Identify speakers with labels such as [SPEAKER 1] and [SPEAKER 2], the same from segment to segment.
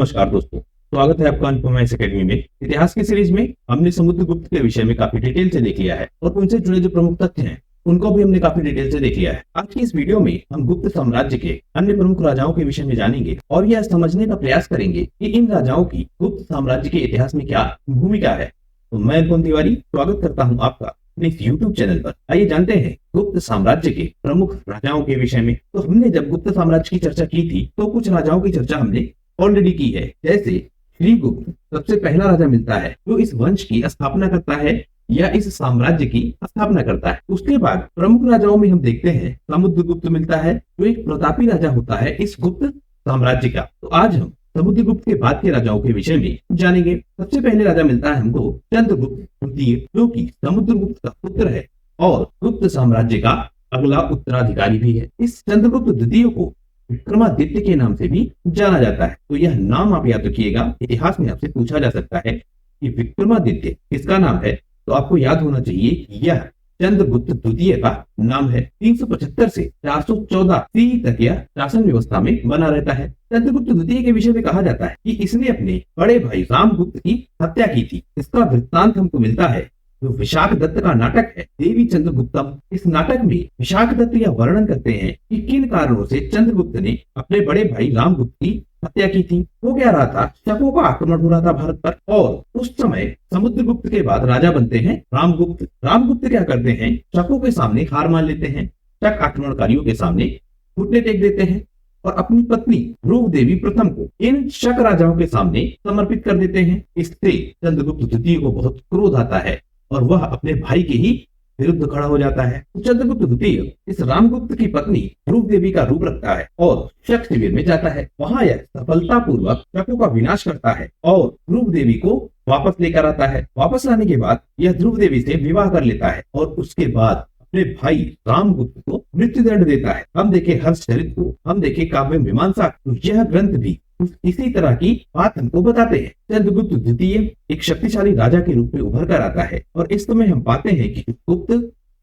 [SPEAKER 1] नमस्कार दोस्तों, स्वागत है आपका अनुपमा इस एकेडमी में। इतिहास की सीरीज में हमने समुद्रगुप्त के विषय में काफी डिटेल से देख लिया है और उनसे जुड़े जो प्रमुख तथ्य हैं उनको भी हमने काफी डिटेल से देख लिया है। आज की इस वीडियो में हम गुप्त साम्राज्य के अन्य प्रमुख राजाओं के विषय में जानेंगे और यह समझने का प्रयास करेंगे कि इन राजाओं की गुप्त साम्राज्य के इतिहास में क्या भूमिका है। तो मैं अनुपम तिवारी स्वागत करता हूँ आपका अपने इस YouTube चैनल पर। आइए जानते हैं गुप्त साम्राज्य के प्रमुख राजाओं के विषय में। तो हमने जब गुप्त साम्राज्य की चर्चा की थी तो कुछ राजाओं की चर्चा हमने ऑलरेडी की है। जैसे श्रीगुप्त सबसे पहला राजा मिलता है जो इस वंश की स्थापना करता है या इस साम्राज्य की स्थापना करता है। उसके बाद प्रमुख राजाओं में हम देखते हैं समुद्रगुप्त मिलता है जो एक प्रतापी राजा होता है इस गुप्त साम्राज्य का। तो आज हम समुद्रगुप्त के बाद के राजाओं के विषय में जानेंगे। सबसे पहले राजा मिलता है हमको चंद्रगुप्त द्वितीय, जो कि समुद्रगुप्त का पुत्र है और गुप्त साम्राज्य का अगला उत्तराधिकारी भी है। इस चंद्रगुप्त द्वितीय को विक्रमादित्य के नाम से भी जाना जाता है। तो यह नाम आप याद रखिएगा, इतिहास में आपसे पूछा जा सकता है कि विक्रमादित्य किसका नाम है, तो आपको याद होना चाहिए कि यह चंद्रगुप्त द्वितीय का नाम है। 375 से 414 सी तक यह शासन व्यवस्था में बना रहता है। चंद्रगुप्त द्वितीय के विषय में कहा जाता है कि इसने अपने बड़े भाई रामगुप्त की हत्या की थी। इसका वृत्तांत हमको मिलता है जो विशाख दत्त का नाटक है देवी चंद्रगुप्तम। इस नाटक में विशाख दत्त यह वर्णन करते हैं कि किन कारणों से चंद्रगुप्त ने अपने बड़े भाई रामगुप्त की हत्या की थी। वो क्या रहा था, शकों का आक्रमण हो रहा था भारत पर और उस समय समुद्रगुप्त के बाद राजा बनते हैं रामगुप्त। रामगुप्त क्या करते हैं, शकों के सामने हार मान लेते हैं, शक आक्रमणकारियों के सामने घुटने टेक देते हैं और अपनी पत्नी ध्रुव देवी प्रथम को इन शक राजाओं के सामने समर्पित कर देते हैं। इससे चंद्रगुप्त द्वितीय को बहुत क्रोध आता है और वह अपने भाई के ही विरुद्ध खड़ा हो जाता है। तो चंद्रगुप्त द्वितीय इस रामगुप्त की पत्नी ध्रुव देवी का रूप रखता है और शक शिविर में जाता है। वहां यह सफलतापूर्वक शकों का विनाश करता है और ध्रुव देवी को वापस लेकर आता है। वापस लाने के बाद यह ध्रुव देवी से विवाह कर लेता है और उसके बाद अपने भाई रामगुप्त को मृत्यु दंड देता है। हम देखे हर्षचरित को, हम देखे काव्य मीमांसा, तो यह ग्रंथ भी इसी तरह की बात हमको बताते हैं। चंद्रगुप्त द्वितीय एक शक्तिशाली राजा के रूप में उभर कर आता है और इस समय हम पाते हैं कि गुप्त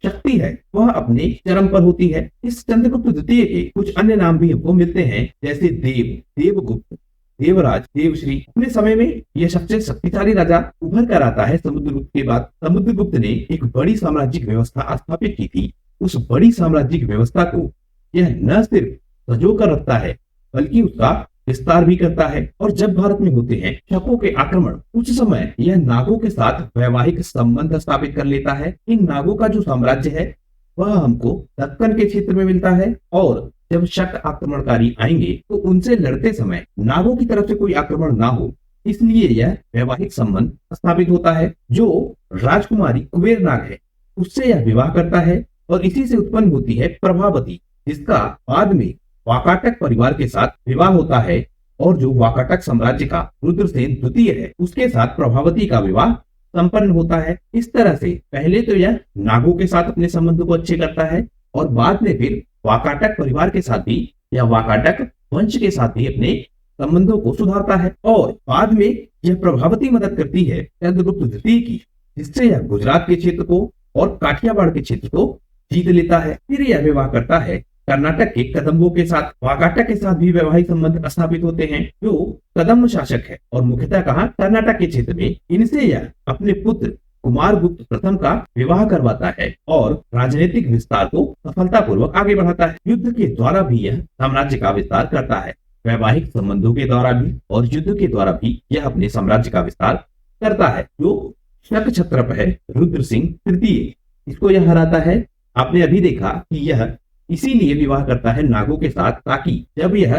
[SPEAKER 1] शक्ति है वह अपने चरम पर होती है। इस चंद्रगुप्त द्वितीय के कुछ अन्य नाम भी हमको मिलते हैं, जैसे देव, देवगुप्त, देवराज, देवश्री। अपने समय में यह सबसे शक्तिशाली राजा उभर कर आता है। समुद्रगुप्त के बाद समुद्रगुप्त ने एक बड़ी साम्राज्यिक व्यवस्था स्थापित की थी। उस बड़ी साम्राज्यिक व्यवस्था को यह न सिर्फ सजो कर रखता है बल्कि उसका विस्तार भी करता है। और जब भारत में होते हैं शकों के आक्रमण, उस समय यह नागों के साथ वैवाहिक संबंध स्थापित कर लेता है। इन नागों का जो साम्राज्य है वह हमको दक्कन के क्षेत्र में मिलता है और जब शक आक्रमणकारी आएंगे तो उनसे लड़ते समय नागों की तरफ से कोई आक्रमण ना हो, इसलिए यह वैवाहिक संबंध स्थापित होता है। जो राजकुमारी कुबेर नाग है उससे यह विवाह करता है और इसी से उत्पन्न होती है प्रभावती, जिसका बाद में वाकाटक परिवार के साथ विवाह होता है और जो वाकाटक साम्राज्य का रुद्रसेन द्वितीय है उसके साथ प्रभावती का विवाह संपन्न होता है। इस तरह से पहले तो यह नागों के साथ अपने संबंध को अच्छे करता है और बाद में फिर वाकाटक परिवार के साथ भी या वाकाटक वंश के साथ भी अपने संबंधों को सुधारता है और बाद में यह प्रभावती मदद करती है चंद्रगुप्त द्वितीय की, जिससे यह गुजरात के क्षेत्र को और काठियावाड़ के क्षेत्र को जीत लेता है। फिर यह विवाह करता है कर्नाटक के कदम्बों के साथ। वाकाटक के साथ भी वैवाहिक संबंध स्थापित होते हैं जो कदम्ब शासक है और मुख्यतः कहा कर्नाटक के क्षेत्र में। इनसे यह अपने पुत्र कुमारगुप्त प्रथम का विवाह करवाता है और राजनीतिक विस्तार को सफलतापूर्वक आगे बढ़ाता है। युद्ध के द्वारा भी यह साम्राज्य का विस्तार करता है, वैवाहिक संबंधों के द्वारा भी और युद्ध के द्वारा भी यह अपने साम्राज्य का विस्तार करता है। जो शक क्षत्रप है रुद्र सिंह तृतीय, इसको यह हराता है। आपने अभी देखा कि यह इसीलिए विवाह करता है नागों के साथ ताकि जब यह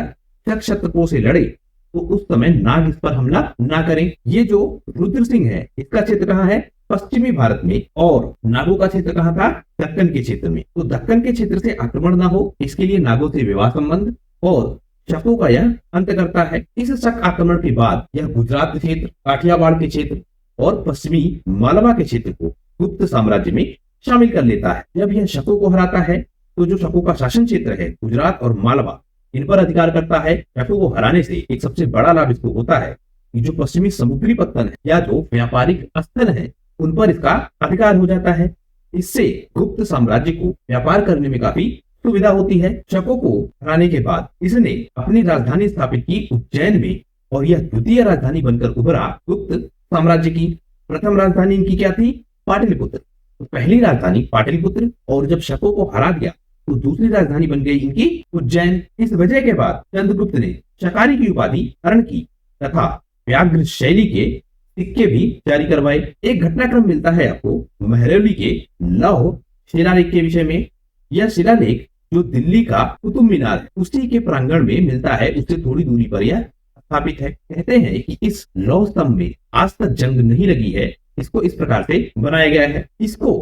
[SPEAKER 1] शक क्षत्रपों से लड़े तो उस समय नाग इस पर हमला ना करें। ये जो रुद्र सिंह है इसका क्षेत्र कहाँ है, पश्चिमी भारत में, और नागों का क्षेत्र कहाँ था, दक्कन के क्षेत्र में। तो दक्कन के क्षेत्र से आक्रमण ना हो इसके लिए नागों से विवाह संबंध और शकों का यह अंत करता है। इस शक आक्रमण के बाद यह गुजरात क्षेत्र, काठियावाड़ के क्षेत्र और पश्चिमी मालवा के क्षेत्र को गुप्त साम्राज्य में शामिल कर लेता है। जब यह शकों को हराता है तो जो शकों का शासन क्षेत्र है गुजरात और मालवा, इन पर अधिकार करता है। शकों को हराने से एक सबसे बड़ा लाभ इसको होता है कि जो पश्चिमी समुद्री पत्तन है या जो व्यापारिक स्थल है उन पर इसका अधिकार हो जाता है। इससे गुप्त साम्राज्य को व्यापार करने में काफी सुविधा होती है। शकों को हराने के बाद इसने अपनी राजधानी स्थापित की उज्जैन में और यह द्वितीय राजधानी बनकर उभरा। गुप्त साम्राज्य की प्रथम राजधानी इनकी क्या थी? पाटलिपुत्र। तो पहली राजधानी पाटलिपुत्र, और जब शकों को हरा दिया तो दूसरी राजधानी बन गई इनकी उज्जैन। इस वजह के बाद चंद्रगुप्त ने शकारी की उपाधि धारण की तथा व्याघ्र शैली के सिक्के भी जारी करवाए। एक घटनाक्रम मिलता है आपको महरौली के लौह शिलालेख के विषय में। यह शिलालेख जो दिल्ली का कुतुब मीनार है उसी के प्रांगण में मिलता है, उससे थोड़ी दूरी पर यह स्थापित है। कहते हैं कि इस लौह स्तंभ में आज तक जंग नहीं लगी है। इसको इस प्रकार से बनाया गया है। इसको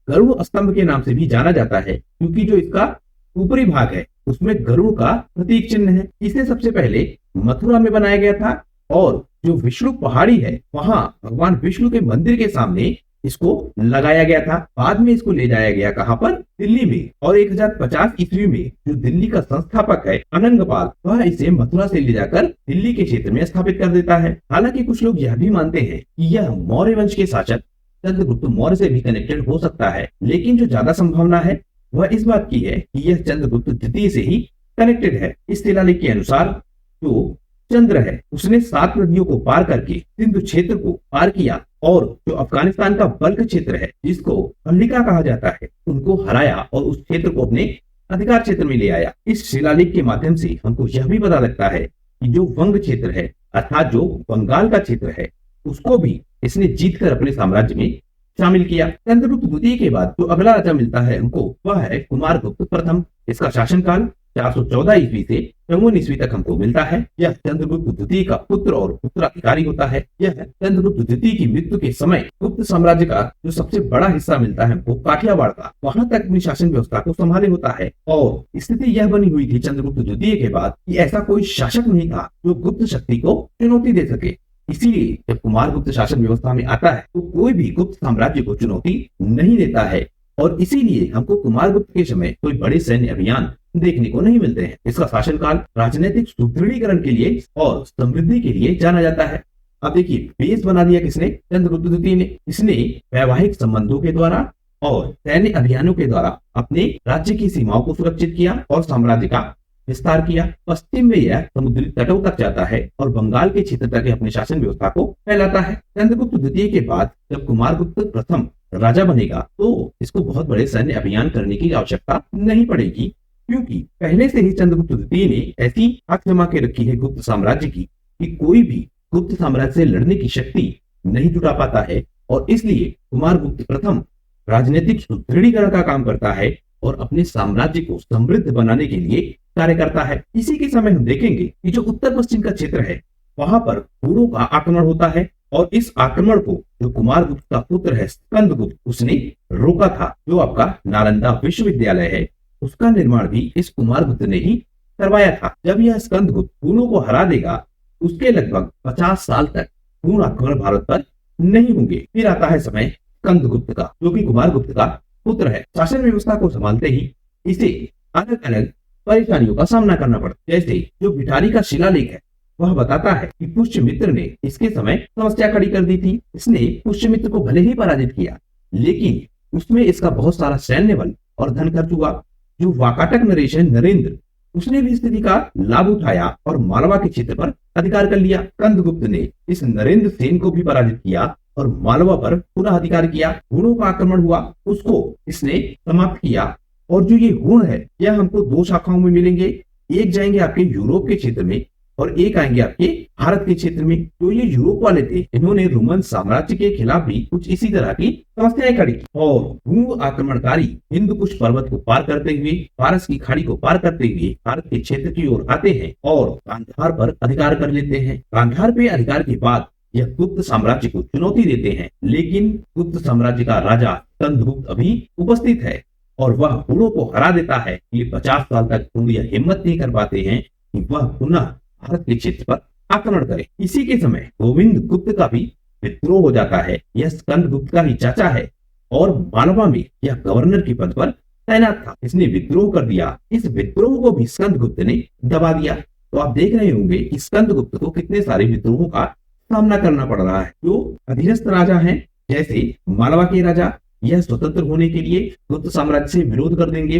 [SPEAKER 1] गरुड़ स्तंभ के नाम से भी जाना जाता है, क्योंकि जो इसका ऊपरी भाग है उसमें गरुड़ का प्रतीक चिन्ह है। इसे सबसे पहले मथुरा में बनाया गया था, और जो विष्णु पहाड़ी है वहां भगवान विष्णु के मंदिर के सामने इसको लगाया गया था। बाद में इसको ले जाया गया कहां पर? दिल्ली में। और 1050 ईस्वी में जो दिल्ली का संस्थापक है अनंगपाल, वह इसे मथुरा से ले जाकर दिल्ली के क्षेत्र में स्थापित कर देता है। हालांकि कुछ लोग यह भी मानते हैं कि यह मौर्य वंश के शासक चंद्रगुप्त मौर्य से भी कनेक्टेड हो सकता है, लेकिन जो ज्यादा संभावना है वह इस बात की है कि यह चंद्रगुप्त द्वितीय से ही कनेक्टेड है। इस शिलालेख के अनुसार जो चंद्र है उसने 7 नदियों को पार करके सिंधु क्षेत्र को पार किया, और जो अफगानिस्तान का बल्ख क्षेत्र है जिसको हल्लिका कहा जाता है उनको हराया और उस क्षेत्र को अपने अधिकार क्षेत्र में ले आया। इस शिलालेख के माध्यम से हमको यह भी पता लगता है कि जो वंग क्षेत्र है अर्थात जो बंगाल का क्षेत्र है उसको भी इसने जीतकर अपने साम्राज्य में शामिल किया। चंद्रगुप्त द्वितीय के बाद जो अगला राजा मिलता है हमको वह है कुमारगुप्त प्रथम। इसका शासनकाल 414 ईस्वी से 54 ईस्वी तक हमको मिलता है। यह चंद्रगुप्त द्वितीय का पुत्र और उत्तराधिकारी होता है। यह चंद्रगुप्त द्वितीय की मृत्यु के समय गुप्त साम्राज्य का जो सबसे बड़ा हिस्सा मिलता है हमको काठियावाड़ का, वहां तक अपनी शासन व्यवस्था को संभाले होता है। और स्थिति यह बनी हुई थी चंद्रगुप्त द्वितीय के बाद कि ऐसा कोई शासक नहीं था जो गुप्त शक्ति को चुनौती दे सके। इसीलिए जब कुमारगुप्त शासन व्यवस्था में आता है तो कोई भी गुप्त साम्राज्य को चुनौती नहीं देता है, और इसीलिए हमको कुमारगुप्त के समय कोई बड़े सैन्य अभियान देखने को नहीं मिलते हैं। इसका शासनकाल राजनीतिक सुदृढ़ीकरण के लिए और समृद्धि के लिए जाना जाता है। अब देखिए बेस बना दिया किसने? चंद्रगुप्त द्वितीय ने। इसने वैवाहिक संबंधों के द्वारा और सैन्य अभियानों के द्वारा अपने राज्य की सीमाओं को सुरक्षित किया और साम्राज्य का विस्तार किया। पश्चिम में यह समुद्री तटों तक जाता है और बंगाल के क्षेत्र तक अपनी शासन व्यवस्था को फैलाता है। चंद्रगुप्त द्वितीय के बाद जब कुमारगुप्त प्रथम राजा बनेगा तो इसको बहुत बड़े सैन्य अभियान करने की आवश्यकता नहीं पड़ेगी, क्योंकि पहले से ही चंद्रगुप्त द्वितीय ने ऐसी आंख जमा के रखी है गुप्त साम्राज्य की कि कोई भी गुप्त साम्राज्य से लड़ने की शक्ति नहीं जुटा पाता है। और इसलिए कुमारगुप्त प्रथम राजनीतिक सुदृढ़ीकरण का काम करता है और अपने साम्राज्य को समृद्ध बनाने के लिए कार्य करता है। इसी के समय हम देखेंगे कि जो उत्तर पश्चिम का क्षेत्र है वहां पर हुणों का आक्रमण होता है, और इस आक्रमण को जो कुमारगुप्त का पुत्र है स्कंदगुप्त उसने रोका था। जो आपका नालंदा विश्वविद्यालय है उसका निर्माण भी इस कुमारगुप्त ने ही करवाया था। जब यह स्कंदगुप्त हुणों को हरा देगा उसके लगभग 50 साल तक हुण आक्रमण भारत पर नहीं होंगे। फिर आता है समय स्कंदगुप्त का, जो कि कुमारगुप्त का पुत्र है। शासन व्यवस्था को संभालते ही इसे अलग अलग परेशानियों का सामना करना पड़ता। जैसे जो भिठारी का शिलालेख है वह बताता है कि पुष्यमित्र ने इसके समय समस्या खड़ी कर दी थी। इसने पुष्यमित्र को भले ही पराजित किया, लेकिन उसमें इसका बहुत सारा सैन्य बल और धन खर्च हुआ। जो वाकाटक नरेश है नरेंद्र, उसने भी स्थिति का लाभ उठाया और मालवा के क्षेत्र पर अधिकार कर लिया। स्कंदगुप्त ने इस नरेंद्र सेन को भी पराजित किया और मालवा पर पुनः अधिकार किया। हुणों का आक्रमण हुआ, उसको इसने समाप्त किया। और जो ये हुण है यह हमको 2 शाखाओं में मिलेंगे। एक जाएंगे आपके यूरोप के क्षेत्र में और एक आएंगे आपके भारत के क्षेत्र में। जो ये यूरोप वाले थे इन्होंने रोमन साम्राज्य के खिलाफ भी कुछ इसी तरह की समस्याएं खड़ी की, और हुण आक्रमणकारी हिंदू कुश पर्वत को पार करते हुए फारस की खाड़ी को पार करते हुए भारत के क्षेत्र की ओर आते हैं और गांधार पर अधिकार कर लेते हैं। गांधार पे अधिकार के बाद यह गुप्त साम्राज्य को चुनौती देते हैं, लेकिन गुप्त साम्राज्य का राजा स्कंदगुप्त अभी उपस्थित है और वह हुणों को हरा देता है। ये 50 साल तक हुण यह हिम्मत नहीं कर पाते हैं कि वह पुनः भारत के क्षेत्र पर आक्रमण करे। इसी के समय गोविंद गुप्त का भी विद्रोह हो जाता है। यह स्कंदगुप्त का ही चाचा है और मालवा में यह गवर्नर के पद पर तैनात था। इसने विद्रोह कर दिया। इस विद्रोह को भी स्कंदगुप्त ने दबा दिया। तो आप देख रहे होंगे कि स्कंदगुप्त को कितने सारे विद्रोहों का सामना करना पड़ रहा है। जो अधीनस्थ राजा हैं जैसे मालवा के राजा, यह स्वतंत्र होने के लिए गुप्त साम्राज्य से विरोध कर देंगे।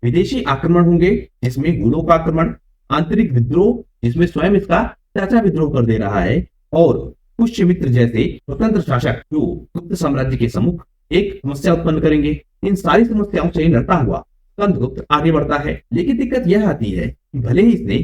[SPEAKER 1] विदेशी आक्रमण होंगे जिसमें हुणों का आक्रमण, आंतरिक विद्रोह जिसमें स्वयं इसका चाचा विद्रोह कर दे रहा है और पुष्यमित्र जैसे स्वतंत्र शासक जो गुप्त साम्राज्य के सम्मुख एक समस्या उत्पन्न करेंगे। इन सारी समस्याओं से लड़ता हुआ स्कंदगुप्त आगे बढ़ता है, लेकिन दिक्कत यह आती है कि भले ही इसने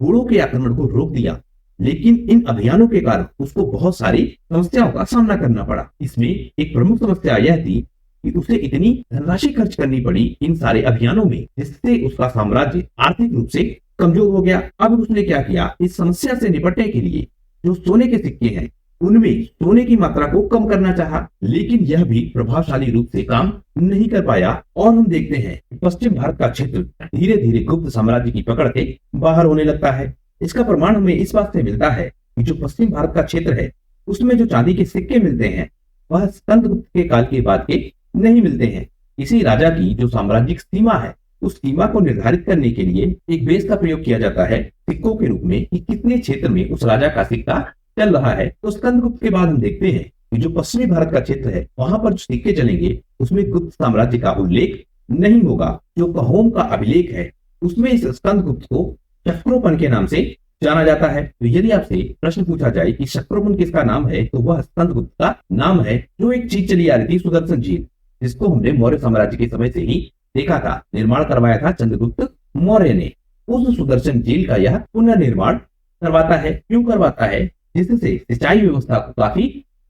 [SPEAKER 1] घोड़ों के आक्रमण को रोक दिया, लेकिन इन अभियानों के कारण उसको बहुत सारी समस्याओं का सामना करना पड़ा। इसमें एक प्रमुख समस्या यह थी कि उसे इतनी धनराशि खर्च करनी पड़ी इन सारे अभियानों में, जिससे उसका साम्राज्य आर्थिक रूप से कमजोर हो गया। अब उसने क्या किया, इस समस्या से निपटने के लिए जो सोने के सिक्के हैं उनमें सोने की मात्रा को कम करना चाहा, लेकिन यह भी प्रभावशाली रूप से काम नहीं कर पाया। और हम देखते हैं कि पश्चिम भारत का क्षेत्र धीरे धीरे गुप्त साम्राज्य की पकड़ के बाहर होने लगता है। इसका प्रमाण हमें इस बात से मिलता है कि जो पश्चिम भारत का क्षेत्र है उसमें जो चांदी के सिक्के मिलते हैं वह स्कंदगुप्त के काल के बाद के नहीं मिलते हैं। किसी राजा की जो साम्राज्यिक सीमा है उस सीमा को निर्धारित करने के लिए एक बेस का प्रयोग किया जाता है सिक्कों के रूप में, कि कितने क्षेत्र में उस राजा का सिक्का चल रहा है। तो स्कंदगुप्त के बाद हम देखते हैं कि जो पश्चिमी भारत का क्षेत्र है वहां पर जो सिक्के चलेंगे उसमें गुप्त साम्राज्य का उल्लेख नहीं होगा। जो कहोम का अभिलेख है उसमें इस स्कंदगुप्त को शक्रोपन के नाम से जाना जाता है। तो यदि आपसे प्रश्न पूछा जाए कि शक्रोपन किसका नाम है, तो वह स्कंदगुप्त का नाम है। जो एक चीज चली आ रही थी सुदर्शन झील, जिसको हमने मौर्य साम्राज्य के समय से ही देखा था, निर्माण करवाया था चंद्रगुप्त मौर्य ने। उस सुदर्शन झील का यह पुनर्निर्माण करवाता है। क्यों करवाता है? जिससे सिंचाई व्यवस्था को काफी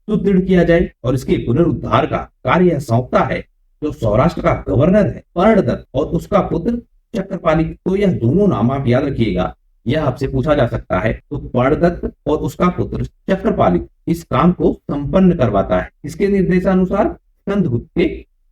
[SPEAKER 1] सुदृढ़ किया जाए और इसके पुनरुद्धार का कार्य सौंपता है जो सौराष्ट्र का गवर्नर है पर्णदत्त और उसका पुत्र चक्रपालिक। तो यह दोनों नाम आप याद रखिएगा, यह आपसे पूछा जा सकता है। तो पर्णदत्त और उसका पुत्र चक्रपालिक इस काम को संपन्न करवाता है। इसके निर्देशानुसार, स्कंदगुप्त के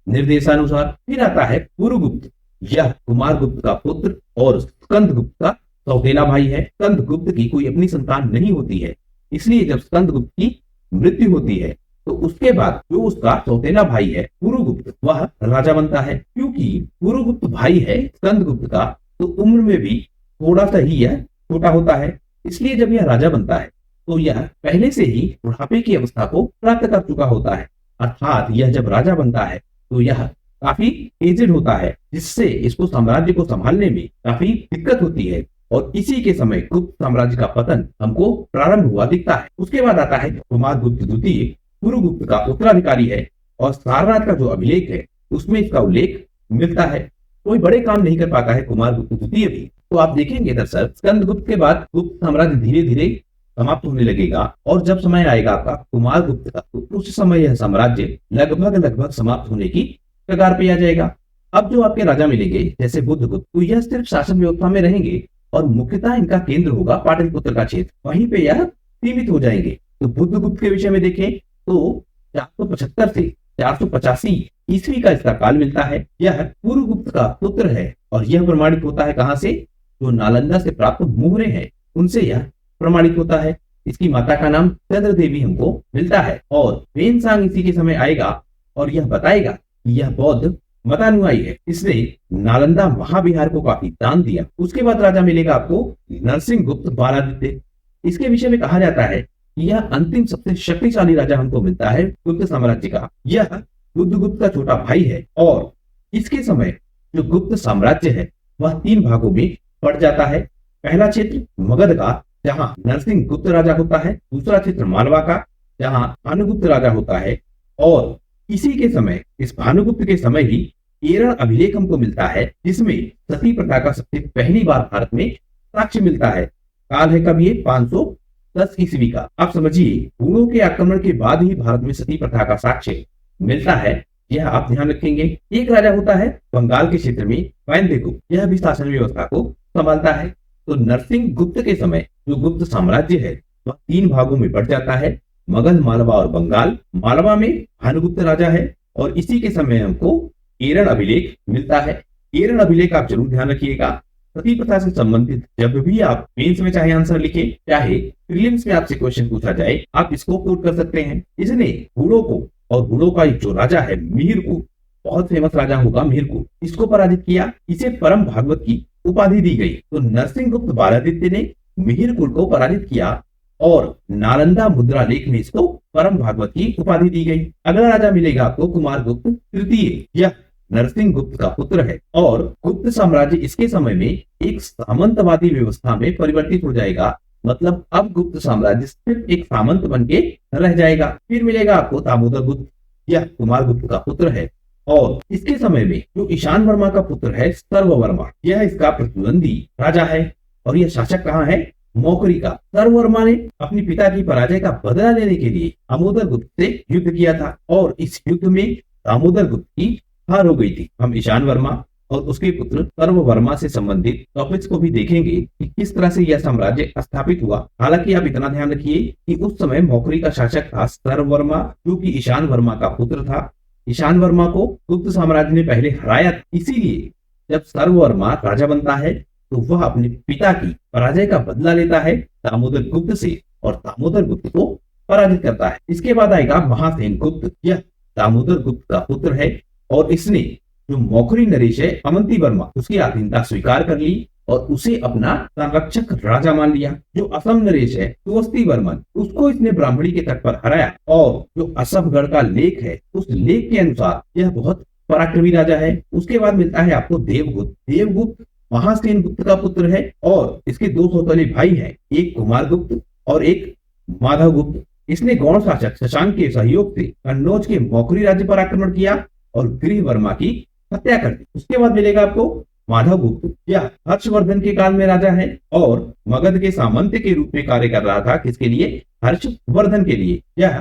[SPEAKER 1] निर्देशानुसार। फिर आता है पुरुगुप्त, यह कुमारगुप्त का पुत्र और स्कंदगुप्त का सौतेला भाई है। स्कंदगुप्त की कोई अपनी संतान नहीं होती है, इसलिए जब स्कंदगुप्त की मृत्यु होती है तो उसके बाद जो उसका सौतेला भाई है पुरुगुप्त, वह राजा बनता है। क्योंकि पुरुगुप्त भाई है स्कंदगुप्त का, तो उम्र में भी थोड़ा सा ही यह छोटा होता है, इसलिए जब यह राजा बनता है तो यह पहले से ही बुढ़ापे की अवस्था को प्राप्त कर चुका होता है। अर्थात यह जब राजा बनता है तो यह काफी एजेड होता है, जिससे इसको साम्राज्य को संभालने में काफी दिक्कत होती है। और इसी के समय गुप्त साम्राज्य का पतन हमको प्रारंभ हुआ दिखता है। उसके बाद आता है कुमारगुप्त द्वितीय, पुरुगुप्त का उत्तराधिकारी है और सारनाथ का जो अभिलेख है उसमें इसका उल्लेख मिलता है। कोई बड़े काम नहीं कर पाता है कुमारगुप्त द्वितीय भी। तो आप देखेंगे दरअसल स्कंदगुप्त के बाद गुप्त साम्राज्य धीरे धीरे समाप्त होने लगेगा, और जब समय आएगा आपका कुमारगुप्त का, तो उस समय यह साम्राज्य लगभग समाप्त होने की कगार पे आ जाएगा। अब जो आपके राजा मिलेंगे जैसे बुद्धगुप्त, तो यह सिर्फ शासन व्यवस्था में रहेंगे और मुख्यतः इनका केंद्र होगा पाटलिपुत्र का क्षेत्र, वहीं पे यह सीमित हो जाएंगे। तो बुद्धगुप्त के विषय में देखें तो 475 से 485 ईस्वी का इसका काल मिलता है। यह पुरुगुप्त का पुत्र है और यह प्रमाणित होता है कहां से? जो नालंदा से प्राप्त मोहरे हैं उनसे यह प्रमाणित होता है। इसकी माता का नाम चंद्र देवी हमको मिलता है और वेनसांग इसी के समय आएगा और यह बताएगा कि यह बौद्ध मतानुयायी है। इसने नालंदा महाविहार को काफी दान दिया। उसके बाद राजा मिलेगा आपको नरसिंह गुप्त बालादित्य। इसके विषय में कहा जाता है कि यह अंतिम सबसे शक्तिशाली राजा हमको मिलता है गुप्त साम्राज्य का। यह बुद्धगुप्त का छोटा भाई है और इसके समय जो गुप्त साम्राज्य है वह 3 भागों में बढ़ जाता है। पहला क्षेत्र मगध का, जहां नरसिंह गुप्त राजा होता है। दूसरा क्षेत्र मालवा का, जहां भानुगुप्त राजा होता है। और इसी के समय, इस भानुगुप्त के समय ही एरण अभिलेख हमको मिलता है, जिसमें सती प्रथा का सबसे पहली बार भारत में साक्ष्य मिलता है। काल है कब? ये 510 ईस्वी का। आप समझिए हुणों के आक्रमण के बाद ही भारत में सती प्रथा का साक्ष्य मिलता है। यह आप ध्यान रखेंगे। एक राजा होता है बंगाल के क्षेत्र में वैद्यगुप्त, यह भी शासन व्यवस्था को संभालता है। तो नरसिंह गुप्त के समय जो गुप्त साम्राज्य है वह 3 भागों में बढ़ जाता है, मगध, मालवा और बंगाल। मालवा में भानुगुप्त राजा है और इसी के समय हमको एरण अभिलेख मिलता है। एरण अभिलेख आप जरूर ध्यान रखिएगा। सती प्रथा से संबंधित जब भी आप मेंस में चाहे आंसर लिखे, चाहे प्रीलिम्स में आपसे क्वेश्चन पूछा जाए, आप इसको कोट कर सकते हैं। इसने हुणों को, और हुणों का एक जो राजा है मिहिरकुल, बहुत फेमस राजा होगा मिहिरकुल, इसको पराजित किया। इसे परम भागवत की उपाधि दी गई। तो नरसिंह गुप्त बालादित्य ने मिहिरकुल को पराजित किया और नालंदा मुद्रा लेख में इसको परम भागवत की उपाधि दी गई। अगला राजा मिलेगा आपको कुमारगुप्त तृतीय। यह नरसिंह गुप्त का पुत्र है और गुप्त साम्राज्य इसके समय में एक सामंतवादी व्यवस्था में परिवर्तित हो जाएगा, मतलब अब गुप्त साम्राज्य सिर्फ एक सामंत बन के रह जाएगा। फिर मिलेगा आपको दामोदर गुप्त, यह कुमार गुप्त का पुत्र है और इसके समय में जो ईशान वर्मा का पुत्र है सर्ववर्मा, यह इसका प्रतिद्वंदी राजा है। और यह शासक कहाँ है? मौखरी का। सर्ववर्मा ने अपने पिता की पराजय का बदला लेने के लिए दामोदर गुप्त से युद्ध किया था और इस युद्ध में दामोदर गुप्त की हार हो गई थी। हम ईशान वर्मा और उसके पुत्र सर्ववर्मा से संबंधित टॉपिक्स को भी देखेंगे कि किस तरह से यह साम्राज्य स्थापित हुआ। हालांकि आप इतना ध्यान रखिए कि उस समय मौखरी का शासक था सर्ववर्मा, जो कि ईशान वर्मा का पुत्र था। ईशान वर्मा को गुप्त साम्राज्य ने पहले हराया, इसीलिए जब सर्ववर्मा राजा बनता है तो वह अपने पिता की पराजय का बदला लेता है दामोदर गुप्त से और दामोदर गुप्त को पराजित करता है। इसके बाद आएगा महासेन गुप्त, यह दामोदर गुप्त का पुत्र है और इसने जो मौखरी नरेश है अवंती वर्मा, उसकी अधीनता स्वीकार कर ली और उसे अपना संरक्षक राजा मान लिया। जो असम नरेश है सुवस्ती वर्मन, उसको इसने ब्राह्मणी के तट पर हराया और जो असफगढ़ का लेख है उस लेख के अनुसार यह बहुत पराक्रमी राजा है। उसके बाद मिलता है आपको देवगुप्त। देवगुप्त महासेन गुप्त का पुत्र है और इसके दो सौतेले भाई हैं, एक कुमार गुप्त और एक माधव गुप्त। इसने गौड़ शासक शशांक के सहयोग से कन्नौज के मौखरी राज्य पर आक्रमण किया और गृह वर्मा की हत्या कर दी। उसके बाद मिलेगा आपको माधव गुप्त, यह हर्षवर्धन के काल में राजा है और मगध के सामंत के रूप में कार्य कर रहा था। किसके लिए? हर्षवर्धन के लिए। यह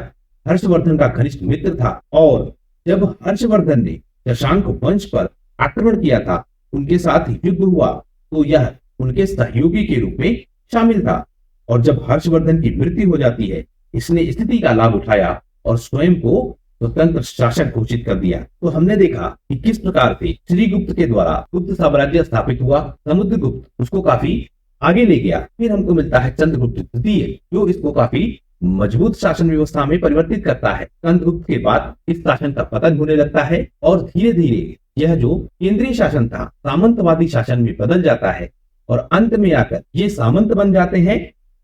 [SPEAKER 1] हर्षवर्धन का घनिष्ठ मित्र था और जब हर्षवर्धन ने शशांक वंश पर आक्रमण किया था, उनके साथ युद्ध हुआ तो यह उनके सहयोगी के रूप में शामिल था। और जब हर्षवर्धन की मृत्यु हो जाती है, इसने स्थिति का लाभ उठाया और स्वयं को स्वतंत्र शासक घोषित कर दिया। तो हमने देखा कि किस प्रकार से श्रीगुप्त के द्वारा गुप्त साम्राज्य स्थापित हुआ। समुद्रगुप्त उसको काफी आगे ले गया। फिर हमको मिलता है चंद्रगुप्त द्वितीय, जो इसको काफी मजबूत शासन व्यवस्था में परिवर्तित करता है। चंद्रगुप्त के बाद इस शासन का पतन होने लगता है और धीरे धीरे यह जो केंद्रीय शासन था सामंतवादी शासन में बदल जाता है और अंत में आकर ये सामंत बन जाते हैं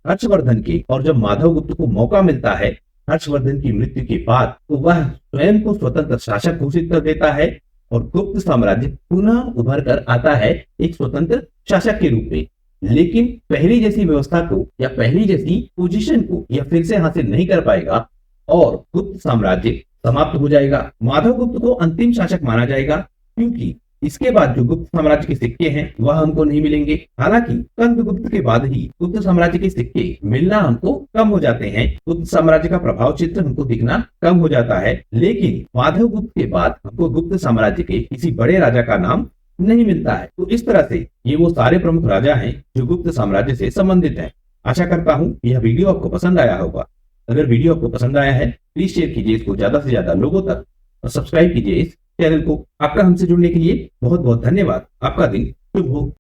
[SPEAKER 1] हर्षवर्धन के। और जब माधव गुप्त को मौका मिलता है हर्षवर्धन की मृत्यु के बाद, तो वह स्वयं को स्वतंत्र शासक घोषित कर देता है और गुप्त साम्राज्य पुनः उभर कर आता है एक स्वतंत्र शासक के रूप में। लेकिन पहली जैसी व्यवस्था को या पहली जैसी पोजीशन को यह फिर से हासिल नहीं कर पाएगा और गुप्त साम्राज्य समाप्त हो जाएगा। माधव गुप्त को अंतिम शासक माना जाएगा क्योंकि इसके बाद जो गुप्त साम्राज्य के सिक्के हैं वह हमको नहीं मिलेंगे। हालांकि चंद्रगुप्त के बाद ही गुप्त साम्राज्य के सिक्के मिलना हमको कम हो जाते हैं, गुप्त साम्राज्य का प्रभाव क्षेत्र हमको दिखना कम हो जाता है। लेकिन माधव गुप्त के बाद हमको गुप्त साम्राज्य के किसी बड़े राजा का नाम नहीं मिलता है। तो इस तरह से ये वो सारे प्रमुख राजा हैं जो गुप्त साम्राज्य से संबंधित है। आशा करता हूँ यह वीडियो आपको पसंद आया होगा। अगर वीडियो आपको पसंद आया है प्लीज शेयर कीजिए इसको ज्यादा से ज्यादा लोगों तक और सब्सक्राइब कीजिए इस चैनल को। आपका हमसे जुड़ने के लिए बहुत बहुत धन्यवाद। आपका दिन शुभ हो।